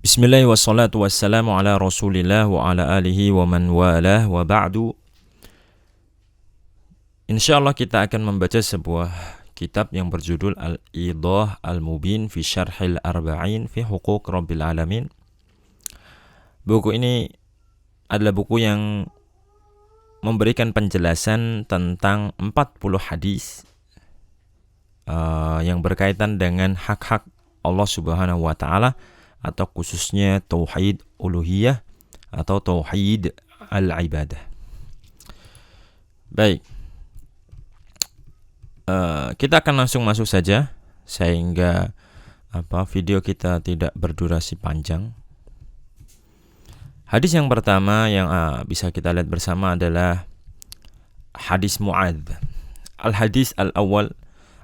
Bismillah wassalatu wassalamu ala rasulillah wa ala alihi wa man walah wa ba'du. InsyaAllah kita akan membaca sebuah kitab yang berjudul Al-Idah Al-Mubin fi Syarhil Arba'in fi Huquq Rabbil Alamin. Buku ini adalah buku yang memberikan penjelasan tentang 40 hadis yang berkaitan dengan hak-hak Allah Subhanahu wa Ta'ala, atau khususnya tauhid uluhiyah atau tauhid al-ibadah. Baik, kita akan langsung masuk saja sehingga video kita tidak berdurasi panjang. Hadis yang pertama yang bisa kita lihat bersama adalah hadis Mu'adz. Al-hadis al-awwal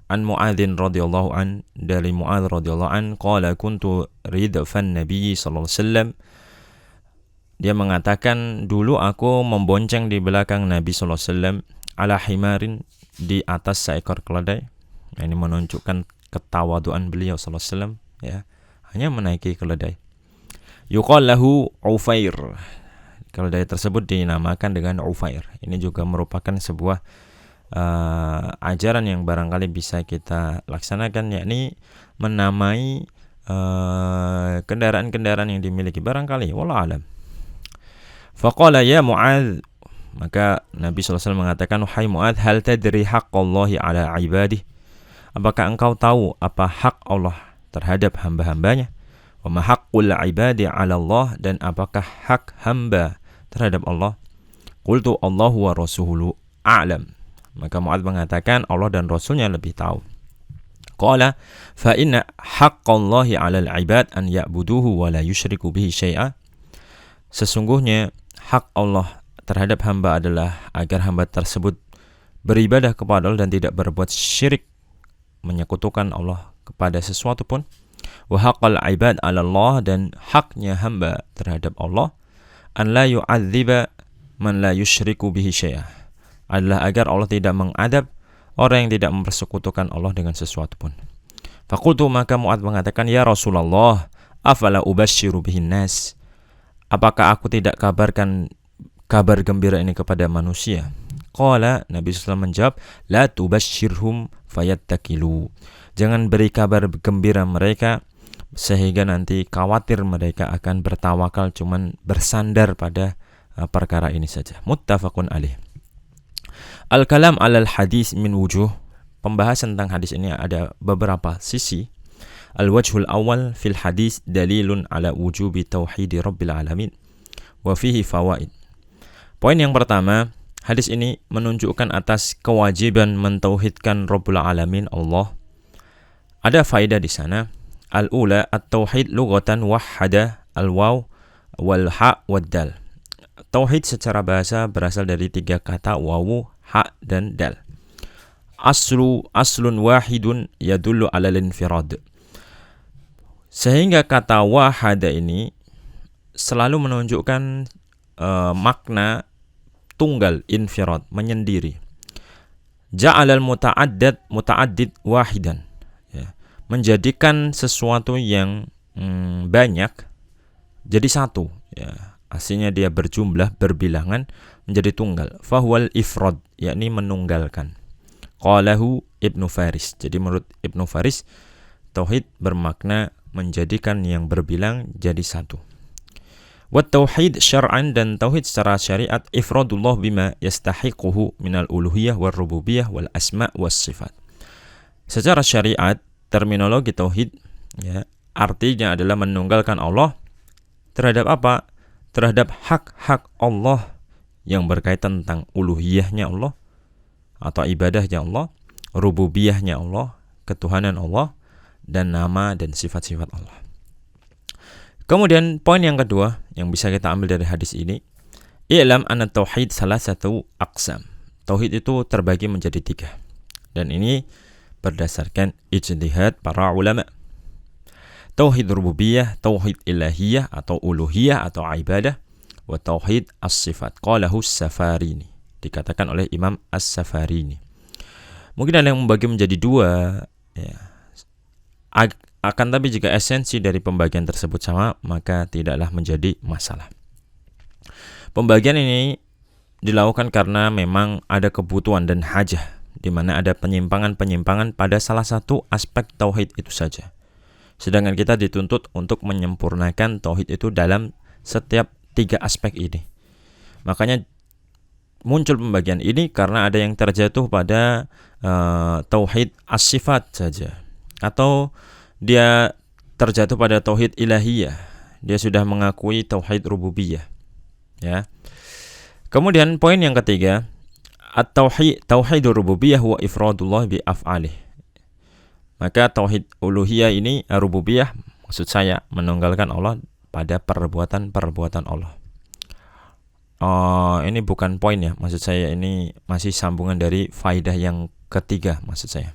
an Mu'adzin radhiyallahu an, dari Mu'adz radhiyallahu an, qala kuntu ridfan Nabi sallallahu alaihi wasallam. Dia mengatakan, dulu aku membonceng di belakang Nabi sallallahu alaihi wasallam ala himarin, di atas seekor keledai. Ini menunjukkan ketawaduan beliau sallallahu alaihi wasallam, ya, hanya menaiki keledai. Yuqal lahu Ufair. Keledai tersebut dinamakan dengan Ufair. Ini juga merupakan sebuah ajaran yang barangkali bisa kita laksanakan, yakni menamai kendaraan-kendaraan yang dimiliki barangkali, wallahu alam. Faqala ya Mu'adz, maka Nabi SAW mengatakan, wahai Mu'adz, hal tadri haqqallahi ala ibadih, apakah engkau tahu apa hak Allah terhadap hamba-hambanya? Wa ma haqqul ibadi ala Allah, dan apakah hak hamba terhadap Allah? Qultu Allahu wa rasuluhu a'lam. Maka Mu'adz mengatakan, Allah dan Rasulnya lebih tahu. Qala fa inna haqqallahi 'alal 'ibad an ya'buduhu wa la yusyriku bihi syai'a. Sesungguhnya hak Allah terhadap hamba adalah agar hamba tersebut beribadah kepada Allah dan tidak berbuat syirik, menyekutukan Allah kepada sesuatu pun. Wa haqqal 'ibad 'ala Allah, dan haknya hamba terhadap Allah, an la yu'adziba man la yusyriku bihi syai'a, adalah agar Allah tidak mengadab orang yang tidak mempersekutukan Allah dengan sesuatu pun. Faqultu, maka Mu'adz mengatakan, ya Rasulullah, afala ubasyiru bihin nas, apakah aku tidak kabarkan kabar gembira ini kepada manusia? Qala, Nabi SAW menjawab, la tubasyirhum fayattakilu, jangan beri kabar gembira mereka sehingga nanti khawatir mereka akan bertawakal, cuman bersandar pada perkara ini saja. Muttafaqun alaih. Al-kalam alal hadis min wujuh, pembahasan tentang hadis ini ada beberapa sisi. Al-wajhul awal fil hadis dalilun ala wujubi tauhidi rabbil alamin wa fihi fawaid. Poin yang pertama, hadis ini menunjukkan atas kewajiban mentauhidkan Rabbul Alamin, Allah. Ada faedah di sana. Al-ula at-tauhid lughatan wahhada al-waw wal ha wad dal. Tauhid secara bahasa berasal dari 3 kata, wawu, ha, dan dal. Aslun wahidun yadullu ala al-infirad. Sehingga kata wahada ini selalu menunjukkan makna tunggal, infirad, menyendiri. Ja'alal muta'addid wahidan, ya, menjadikan sesuatu yang banyak jadi satu, ya. Aslinya dia berjumlah, berbilangan, menjadi tunggal. Fahuwal ifrad, yakni menunggalkan. Qalahu Ibnu Faris. Jadi menurut Ibnu Faris, tauhid bermakna menjadikan yang berbilang jadi satu. Wat tauhid syar'an, dan tauhid secara syariat, ifradullah bima yastahiquhu minal uluhiyah wal rububiyah wal asma' was sifat. Secara syariat, terminologi tauhid, ya, artinya adalah menunggalkan Allah terhadap apa? Terhadap hak-hak Allah yang berkaitan tentang uluhiyahnya Allah atau ibadahnya Allah, rububiyahnya Allah, ketuhanan Allah, dan nama dan sifat-sifat Allah. Kemudian poin yang kedua yang bisa kita ambil dari hadis ini, i'lam anna tauhid salah satu aqsam. Tauhid itu terbagi menjadi 3. Dan ini berdasarkan ijtihad para ulama. Tauhid rububiyah, tauhid ilahiyah atau uluhiyah atau ibadah, wa tauhid as-sifat. Qalahu as-Safarini, dikatakan oleh Imam As-Safarini. Mungkin ada yang membagi menjadi 2, ya. Akan tapi jika esensi dari pembagian tersebut sama, maka tidaklah menjadi masalah. Pembagian ini dilakukan karena memang ada kebutuhan dan hajah, di mana ada penyimpangan-penyimpangan pada salah satu aspek tauhid itu saja. Sedangkan kita dituntut untuk menyempurnakan tauhid itu dalam setiap 3 aspek ini. Makanya muncul pembagian ini karena ada yang terjatuh pada tauhid as-sifat saja, atau dia terjatuh pada tauhid ilahiyah. Dia sudah mengakui tauhid rububiyah. Ya. Kemudian poin yang ketiga, tauhidur rububiyah huwa ifradullah bi af'alih. Maka tauhid uluhiyah ini, rububiyah, maksud saya menunggalkan Allah pada perbuatan-perbuatan Allah. Ini bukan poin ya, maksud saya ini masih sambungan dari faidah yang ketiga maksud saya.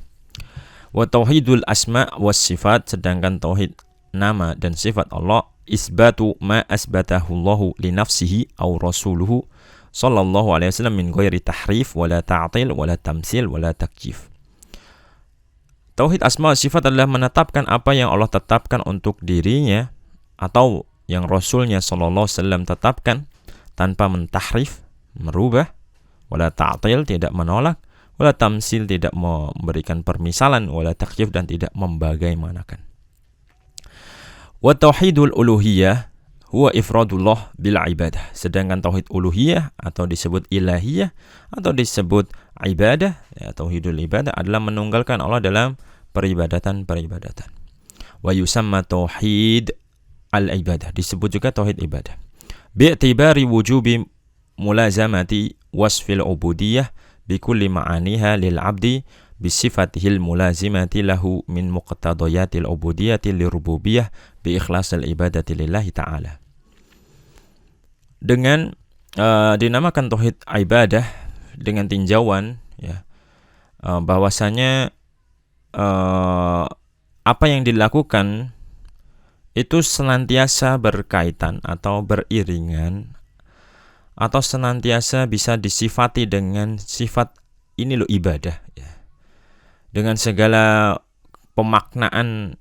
Wa tauhidul asma was sifat, sedangkan tauhid nama dan sifat Allah, isbatu ma asbatahu Allahu li nafsihi aw rasuluhu sallallahu alaihi wasallam min ghairi tahrif wala ta'til wala tamsil wala takyif. Tauhid asma sifat adalah menetapkan apa yang Allah tetapkan untuk dirinya atau yang Rasulnya sallallahu alaihi wasallam tetapkan tanpa mentahrif, merubah, wala ta'til, tidak menolak, wala tamsil, tidak memberikan permisalan, wala takyif, dan tidak membagaimanakan. Wa tauhidul uluhiyah huwa ifradullah bil ibadah. Sedangkan tauhid uluhiyah atau disebut ilahiyah atau disebut ibadah, ya, tauhidul ibadah adalah menunggalkan Allah dalam peribadatan-peribadatan. Wa yusamma tauhid al-ibadah, disebut juga tauhid ibadah. Bi'tibari wujubi mulazamati wasfil ubudiyah bi kulli ma'aniha lil 'abdi bi sifatihil mulazimati lahu min muqtadayatil ubudiyati lirububiyah bi ikhlasil ibadati lillahi ta'ala. Dengan dinamakan tauhid ibadah dengan tinjauan, ya, bahwasanya apa yang dilakukan itu senantiasa berkaitan atau beriringan atau senantiasa bisa disifati dengan sifat ini loh ibadah, ya. Dengan segala pemaknaan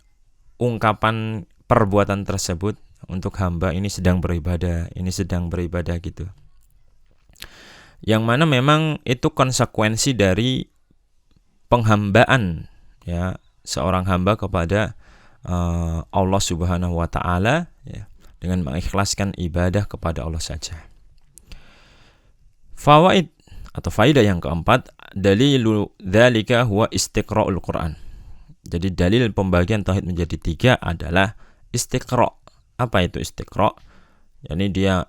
ungkapan perbuatan tersebut untuk hamba ini sedang beribadah, ini sedang beribadah gitu. Yang mana memang itu konsekuensi dari penghambaan, ya, seorang hamba kepada Allah Subhanahu wa taala, ya, dengan mengikhlaskan ibadah kepada Allah saja. Fawaid atau faidah yang keempat, dalilu dzalika huwa istiqra'ul Quran. Jadi dalil pembagian tauhid menjadi 3 adalah istiqra'. Apa itu istiqra'? Yani dia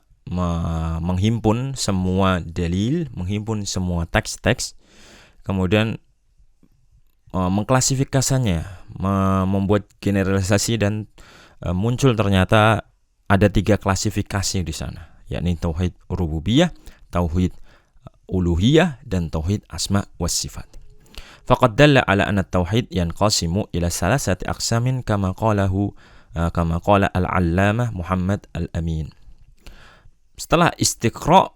menghimpun semua dalil, menghimpun semua teks-teks, kemudian mengklasifikasinya, membuat generalisasi, dan muncul ternyata ada 3 klasifikasi di sana, yakni tauhid rububiyah, tauhid uluhiyah, dan tauhid asma was sifat. Faqad dalla ala anna tauhid yanqasimu ila salasati aqsamin kama qala al-allamah Muhammad al-Amin. Setelah istiqra',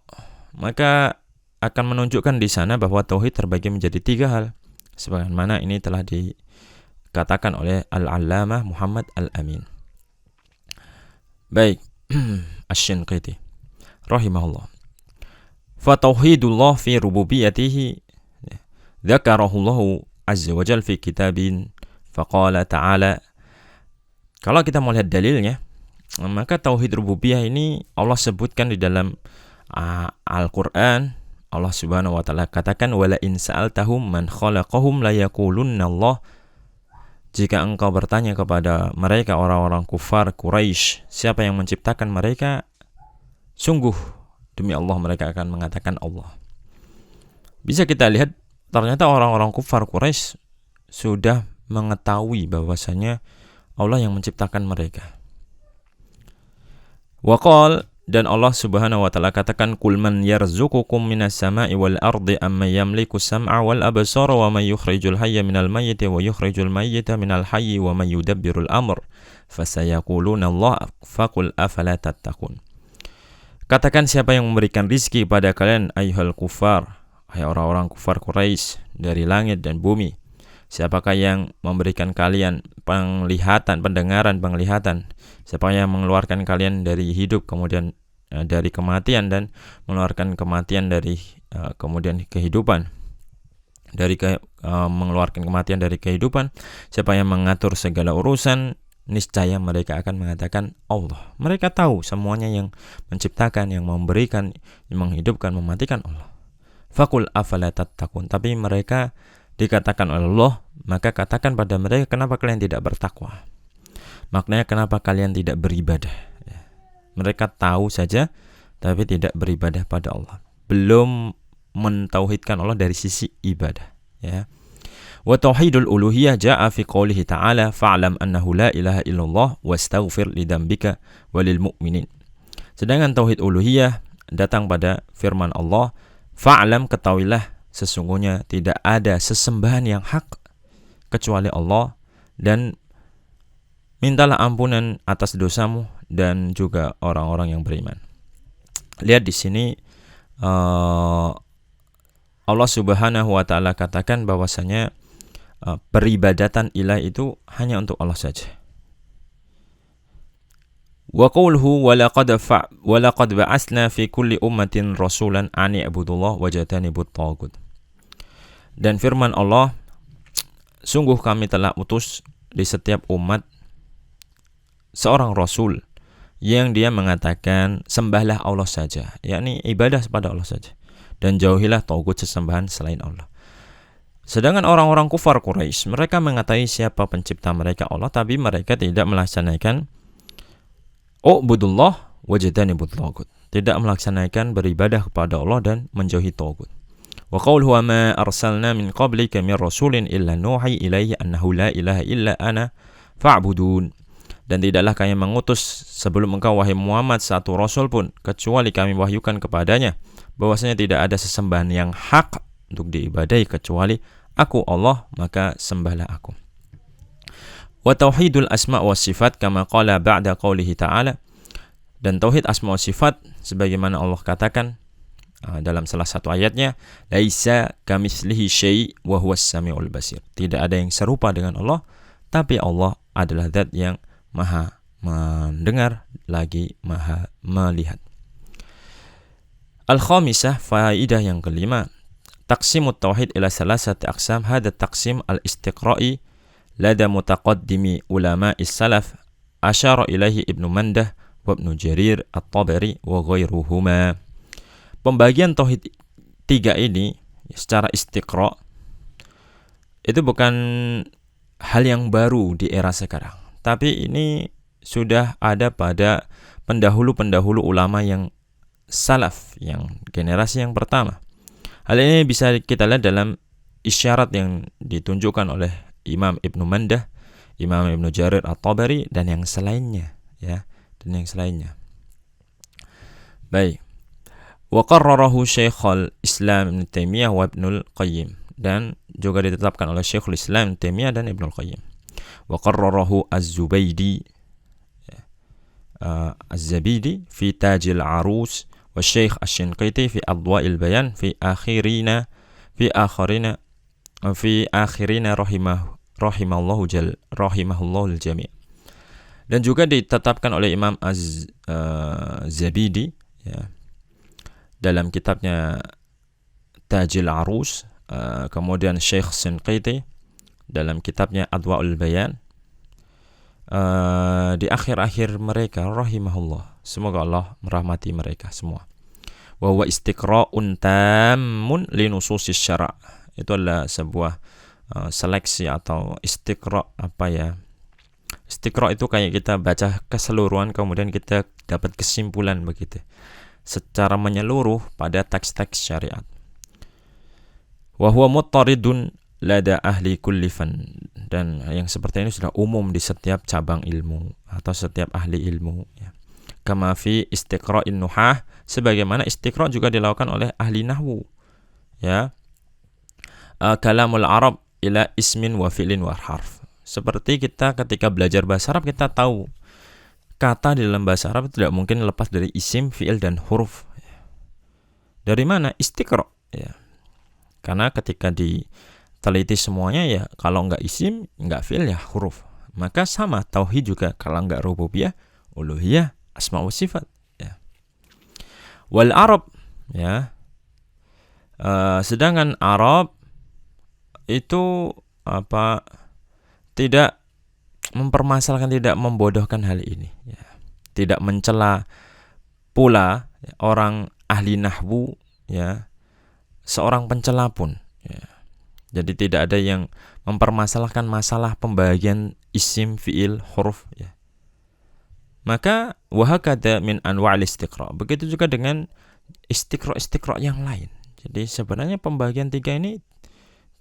maka akan menunjukkan di sana bahwa tauhid terbagi menjadi 3 hal, sebagaimana ini telah dikatakan oleh al-allamah Muhammad al-Amin. Baik, Asy-Shinqiti rahimahullah. Fa tauhidullah fi rububiyatihi dzakarahu Allah azza wa jalla fi kitabin faqala ta'ala. Kalau kita mau lihat dalilnya, maka tauhid rububiyah ini Allah sebutkan di dalam Al-Qur'an. Allah Subhanahu wa taala katakan, wala in sa'altahum man khalaqahum la yaqulunna Allah. Jika engkau bertanya kepada mereka orang-orang kufar Quraisy, siapa yang menciptakan mereka, sungguh demi Allah mereka akan mengatakan Allah. Bisa kita lihat ternyata orang-orang kufar Quraisy sudah mengetahui bahwasanya Allah yang menciptakan mereka. Waqal, dan Allah Subhanahu wa taala katakan, qul man yarzuqukum minas sama'i wal ardi amman yamliku sam'a wal absara wa man yukhrijul hayya minal mayyiti wa yukhrijul mayyita minal hayyi wa man yudabbirul amr fasayaquluna Allah faqul afala tattaqun. Katakan, siapa yang memberikan rizki pada kalian ayuhal kufar, hai orang-orang kufar Quraisy, dari langit dan bumi. Siapakah yang memberikan kalian penglihatan, pendengaran, penglihatan? Siapa yang mengeluarkan kalian dari hidup, kemudian dari kematian, dan mengeluarkan kematian dari kemudian kehidupan? Mengeluarkan kematian dari kehidupan. Siapa yang mengatur segala urusan? Niscaya mereka akan mengatakan Allah. Mereka tahu semuanya yang menciptakan, yang memberikan, yang menghidupkan, mematikan Allah. Faqul afala tattaqun. Tapi mereka dikatakan oleh Allah, maka katakan pada mereka, kenapa kalian tidak bertakwa? Maknanya, kenapa kalian tidak beribadah? Mereka tahu saja tapi tidak beribadah pada Allah, belum mentauhidkan Allah dari sisi ibadah, ya. Wa tauhidul uluhiyah jaa fi qoulihi ta'ala fa'lam annahu la ilaha illallah wastaghfir lidzambika walil mu'minin. Sedangkan tauhid uluhiyah datang pada firman Allah, fa'lam, ketahuilah sesungguhnya tidak ada sesembahan yang hak kecuali Allah, dan mintalah ampunan atas dosamu dan juga orang-orang yang beriman. Lihat di sini Allah Subhanahu wa taala katakan bahwasanya peribadatan ilah itu hanya untuk Allah saja. Wa qawluhu wa laqad ba'atsna fi kulli ummatin rasulan an i'budullah wa jatanibut taghut. Dan firman Allah, sungguh kami telah utus di setiap umat seorang rasul yang dia mengatakan sembahlah Allah saja, yakni ibadah kepada Allah saja, dan jauhilah taghut, sesembahan selain Allah. Sedangkan orang-orang kufar Quraisy, mereka mengetahui siapa pencipta mereka Allah, tapi mereka tidak melaksanakan ubudullah wajtanibut taghut, tidak melaksanakan beribadah kepada Allah dan menjauhi taghut. Wa qawluhu ma arsalna min qablika min rasulin illa nuhi ilaihi annahu la ilaha illa ana fa'budun. Dan tidaklah kami mengutus sebelum engkau wahai Muhammad satu rasul pun kecuali kami wahyukan kepadanya bahwasanya tidak ada sesembahan yang hak untuk diibadahi kecuali aku Allah, maka sembahlah aku. Wa tauhidul asma wa sifat kama qala ba'da qaulihi ta'ala. Dan tauhid asma wa sifat sebagaimana Allah katakan dalam salah satu ayatnya, laisa kamitslihi syai' wa huwas samiul basir. Tidak ada yang serupa dengan Allah, tapi Allah adalah zat yang maha mendengar lagi maha melihat. Al-khamisah, faidah yang kelima, taqsimut tauhid ila salasati aqsam. Hada taqsim al-istiqra'i lada mutaqaddimi ulama'is salaf asyara ilaihi Ibnu Mandah wa Ibnu Jarir at-Tabari wa ghairuhuma. Pembagian tauhid tiga ini secara istiqra itu bukan hal yang baru di era sekarang, tapi ini sudah ada pada pendahulu-pendahulu ulama yang salaf, yang generasi yang pertama. Hal ini bisa kita lihat dalam isyarat yang ditunjukkan oleh Imam Ibnu Mandah, Imam Ibnu Jarir at-Tabari, dan yang selainnya, ya, dan yang selainnya. Baik. Wa qarrarahu Syekhul Islam Ibnu Taimiyah wa Ibnul Qayyim, dan juga ditetapkan oleh Syekhul Islam Ibnu Taimiyah dan Ibnul Qayyim. Wa qarrarahu Az-Zubaydi Az-Zabidi fi Tajil Arus wa Syekh Asy-Shinqiti fi Adwa'il Bayan fi akhirina rahimahullahu al-jami'. Dan juga ditetapkan oleh Imam Az-Zabidi, ya, dalam kitabnya Tajil Arus, kemudian Syekh Shinqiti dalam kitabnya Adwa'ul Bayan, di akhir-akhir mereka rahimahullah, semoga Allah merahmati mereka semua. Wa huwa istiqra'un tammun li nususis syara'. Itu adalah sebuah seleksi atau istiqra', apa ya? Istiqra' itu kayak kita baca keseluruhan kemudian kita dapat kesimpulan begitu, secara menyeluruh pada teks-teks syariat. Wa huwa muttaridun lada ahli kulli fan. Dan yang seperti ini sudah umum di setiap cabang ilmu atau setiap ahli ilmu, ya. Kama fi istiqra'in nuhah, sebagaimana istiqra' juga dilakukan oleh ahli nahwu, ya. Kalamul Arab ila ismin wa fi'lin wa harf. Seperti kita ketika belajar bahasa Arab, kita tahu kata di dalam bahasa Arab tidak mungkin lepas dari isim, fi'il, dan huruf. Dari mana? Istiqra', ya. Karena ketika di teliti semuanya ya, kalau nggak isim, nggak fi'il ya huruf. Maka sama tauhid juga, kalau nggak rububiyah, uluhiyah, asma wa sifat. Ya. Wal Arab, ya. Sedangkan Arab itu tidak mempermasalahkan, tidak membodohkan hal ini. Ya. Tidak mencela pula orang ahli nahwu, ya, seorang pencela pun. Ya. Jadi tidak ada yang mempermasalahkan masalah pembagian isim, fi'il, huruf. Ya. Maka wahakada min anwa'il istiqra. Begitu juga dengan istiqra yang lain. Jadi sebenarnya pembagian 3 ini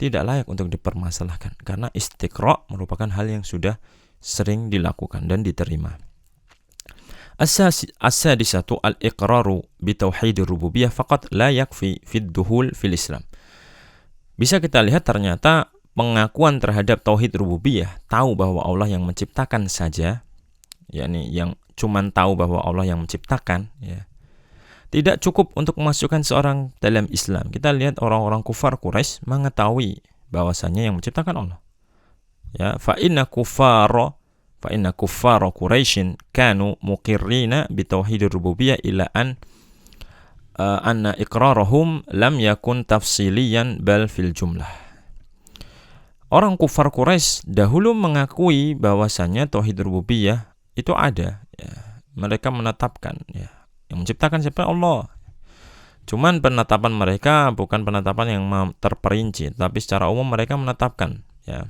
tidak layak untuk dipermasalahkan, karena istiqra merupakan hal yang sudah sering dilakukan dan diterima. As-sadisatu al-iqraru bi tauhidir rububiyah faqat la yakfi fid duhul fil Islam. Bisa kita lihat ternyata pengakuan terhadap tauhid rububiyah, tahu bahwa Allah yang menciptakan saja, yakni yang cuman tahu bahwa Allah yang menciptakan, ya, tidak cukup untuk memasukkan seorang dalam Islam. Kita lihat orang-orang kufar Quraisy mengetahui bahwasanya yang menciptakan Allah. Ya, fa inna kuffara Quraisyin kanu muqirrina bi tauhidir rububiyah ila anna iqrarahum lam yakun tafsiliyan bal fil jumlah. Orang kufar Quraisy dahulu mengakui bahwasanya tauhid rububiyah itu ada, ya. Mereka menetapkan, ya, yang menciptakan siapa? Allah. Cuman penetapan mereka bukan penetapan yang terperinci, tapi secara umum mereka menetapkan, ya,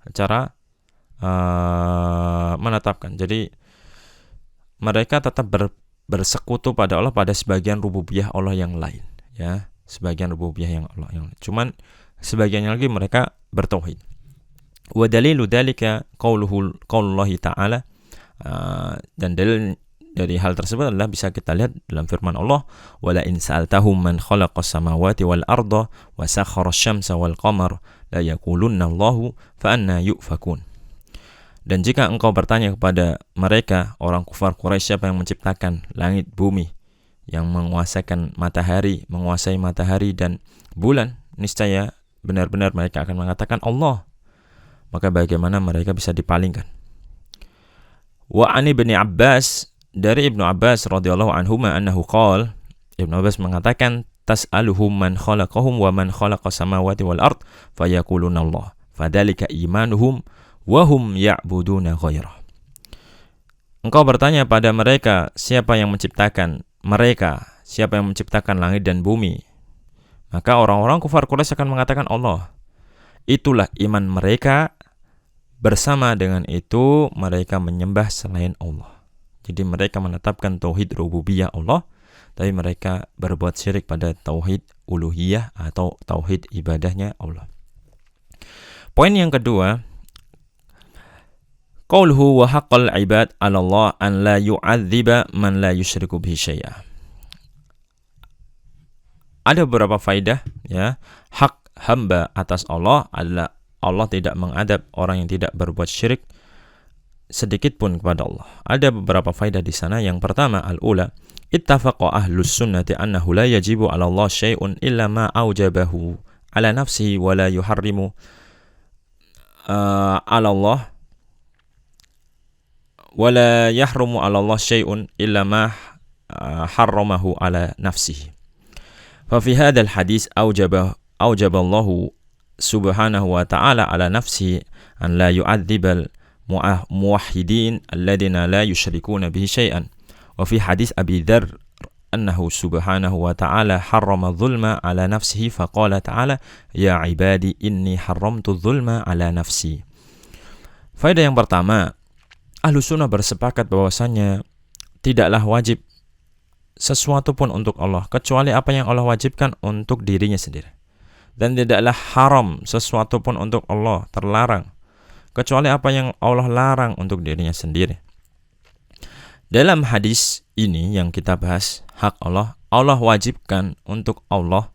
secara menetapkan. Jadi mereka tetap bersekutu pada Allah pada sebagian rububiyah Allah yang lain, ya, sebagian rububiyah yang Allah yang lain. Cuman sebagian lagi mereka bertauhid. Wa dalilu dzalika qaulullah ta'ala, dan dalil dari hal tersebut adalah bisa kita lihat dalam firman Allah, wala in sa'altahum man khalaqas samawati wal arda wa sakhkhara asy-syamsa wal qamara la yaqulunna Allahu fa anna yufakun. Dan jika engkau bertanya kepada mereka, orang kufar Quraisy, siapa yang menciptakan langit bumi, yang menguasai matahari dan bulan, niscaya benar-benar mereka akan mengatakan Allah. Maka bagaimana mereka bisa dipalingkan? Wa an Ibnu Abbas, dari Ibnu Abbas radhiyallahu anhuma annahu qala, Ibnu Abbas mengatakan, tas'aluhum man khalaqahum wa man khalaqas samawati wal ard fayaquluna Allah fadzalika imanuhum wa hum ya'buduna ghairah. Engkau bertanya pada mereka, siapa yang menciptakan mereka, siapa yang menciptakan langit dan bumi, maka orang-orang kufar Quraisy akan mengatakan Allah. Itulah iman mereka. Bersama dengan itu mereka menyembah selain Allah. Jadi mereka menetapkan tauhid rububiyah Allah, tapi mereka berbuat syirik pada tauhid uluhiyah atau tauhid ibadahnya Allah. Poin yang kedua, qauluhu wa haqqal ibad 'ala Allah an la yu'adziba man la yusyriku bihi syai'a. Ada beberapa faidah, ya. Hak hamba atas Allah adalah Allah tidak mengadab orang yang tidak berbuat syirik sedikit pun kepada Allah. Ada beberapa faidah di sana. Yang pertama, al-ula, ittafaqa ahlus sunnati annahu la yajibu 'ala Allah syai'un illa ma aujabahu 'ala nafsihi wa la yuharrimu 'ala Allah wa la yahrumu 'ala Allah syai'un illa ma harramahu 'ala nafsihi. Fa fi hadzal hadits aujaba Allahu subhanahu wa ta'ala 'ala nafsihi an la yu'adzibal muwahhidin alladhina la yusyrikuna bihi syai'an. Wa fi hadits Abi Dzar annahu subhanahu wa ta'ala harrama dzulma 'ala nafsihi faqala ta'ala ya 'ibadi inni harramtu dzulma 'ala nafsi. Faedah yang pertama, Ahlus Sunnah bersepakat bahwasanya tidaklah wajib sesuatu pun untuk Allah kecuali apa yang Allah wajibkan untuk dirinya sendiri. Dan tidaklah haram sesuatu pun untuk Allah, terlarang, kecuali apa yang Allah larang untuk dirinya sendiri. Dalam hadis ini yang kita bahas, hak Allah, Allah wajibkan untuk Allah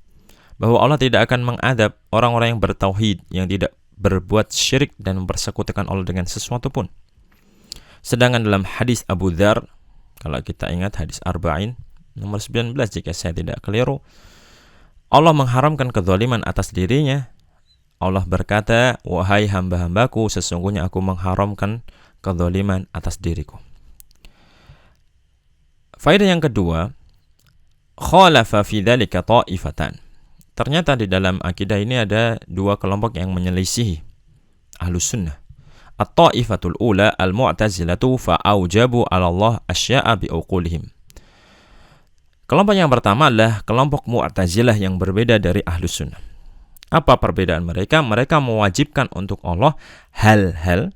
bahwa Allah tidak akan mengadab orang-orang yang bertauhid, yang tidak berbuat syirik dan mempersekutukan Allah dengan sesuatu pun. Sedangkan dalam hadis Abu Dzar, kalau kita ingat hadis Arba'in nomor 19 jika saya tidak keliru, Allah mengharamkan kezaliman atas dirinya, Allah berkata, wahai hamba-hambaku, sesungguhnya aku mengharamkan kezaliman atas diriku. Faedah yang kedua, khalafa fi dzalika ta'ifatan. Ternyata di dalam akidah ini ada dua kelompok yang menyelisihi Ahlus Sunnah. At-ta'ifatul ula al-mu'tazilatu fa'aujabu 'ala Allah asya'a bi'uqulihim. Kelompok yang pertama adalah kelompok Mu'tazilah yang berbeda dari Ahlus Sunnah. Apa perbedaan mereka? Mereka mewajibkan untuk Allah hal-hal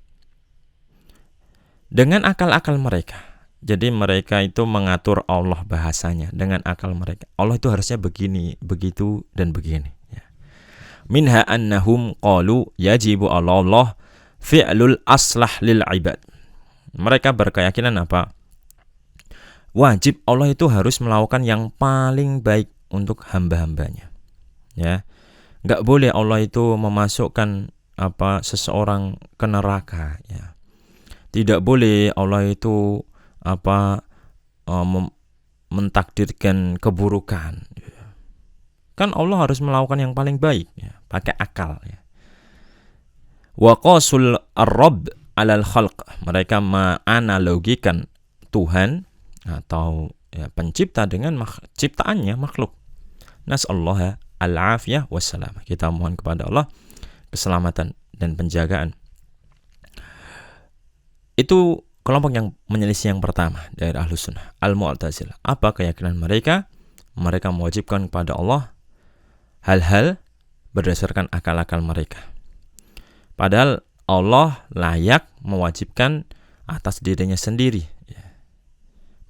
dengan akal-akal mereka. Jadi mereka itu mengatur Allah bahasanya dengan akal mereka. Allah itu harusnya begini, begitu, dan begini. Minha annahum qalu yajibu 'ala Allah fi'lul aslah lil ibad. Mereka berkeyakinan apa? Wajib Allah itu harus melakukan yang paling baik untuk hamba-hambanya. Ya. Enggak boleh Allah itu memasukkan seseorang ke neraka, ya. Tidak boleh Allah itu mentakdirkan keburukan. Kan Allah harus melakukan yang paling baik, ya, pakai akal, ya. Wa qasul ar-rabb 'alal khalq. Mereka menganalogikan Tuhan atau pencipta dengan ciptaannya, makhluk. Nas'allaha al-afiyah wassalam. Kita mohon kepada Allah keselamatan dan penjagaan. Itu kelompok yang menyelisih yang pertama dari Ahlus Sunnah, Al-Mu'tazilah. Apa keyakinan mereka? Mereka mewajibkan kepada Allah hal-hal berdasarkan akal-akal mereka. Padahal Allah layak mewajibkan atas dirinya sendiri.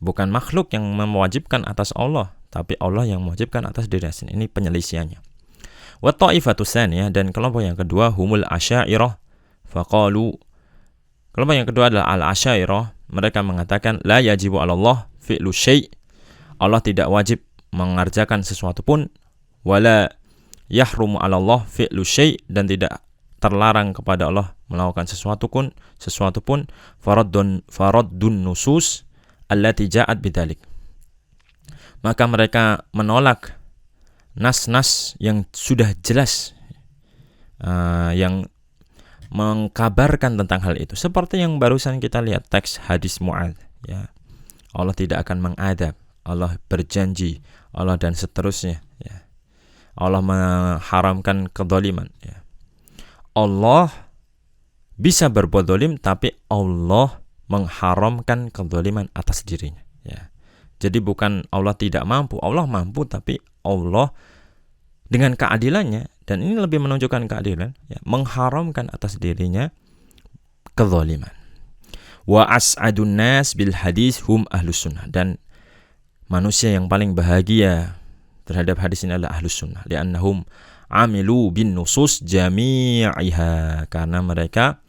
Bukan makhluk yang mewajibkan atas Allah, tapi Allah yang mewajibkan atas dirinya sendiri. Ini penyelisihannya. Wa ta'ifatu tsaniyah, dan kelompok yang kedua humul asy'ariyah faqalu. Kelompok yang kedua adalah al-asy'ariyah. Mereka mengatakan la yajibu 'ala Allah fi'lu syai'. Allah tidak wajib mengerjakan sesuatu pun, wala yahrumu 'ala Allah fi'lu syai', dan tidak terlarang kepada Allah melakukan sesuatu pun faraddun nusus allati ja'at bidzalik. Maka mereka menolak nas-nas yang sudah jelas, yang mengkabarkan tentang hal itu. Seperti yang barusan kita lihat teks hadis Mu'adz, ya. Allah tidak akan mengadab, Allah berjanji, Allah dan seterusnya, ya. Allah mengharamkan kezaliman, ya. Allah bisa berbuat zalim, tapi Allah mengharamkan kezaliman atas dirinya, ya. Jadi bukan Allah tidak mampu, Allah mampu, tapi Allah dengan keadilannya, dan ini lebih menunjukkan keadilan, ya, mengharamkan atas dirinya kezaliman. Wa as'adun nas bil hadis hum ahlus sunnah, dan manusia yang paling bahagia terhadap hadis ini adalah ahlus sunnah, li'annahum amilu bin nusus jami'iha, karena mereka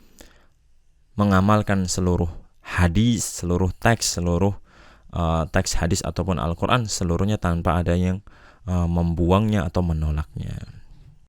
mengamalkan seluruh hadis, seluruh teks hadis ataupun Al-Quran seluruhnya tanpa ada yang membuangnya atau menolaknya.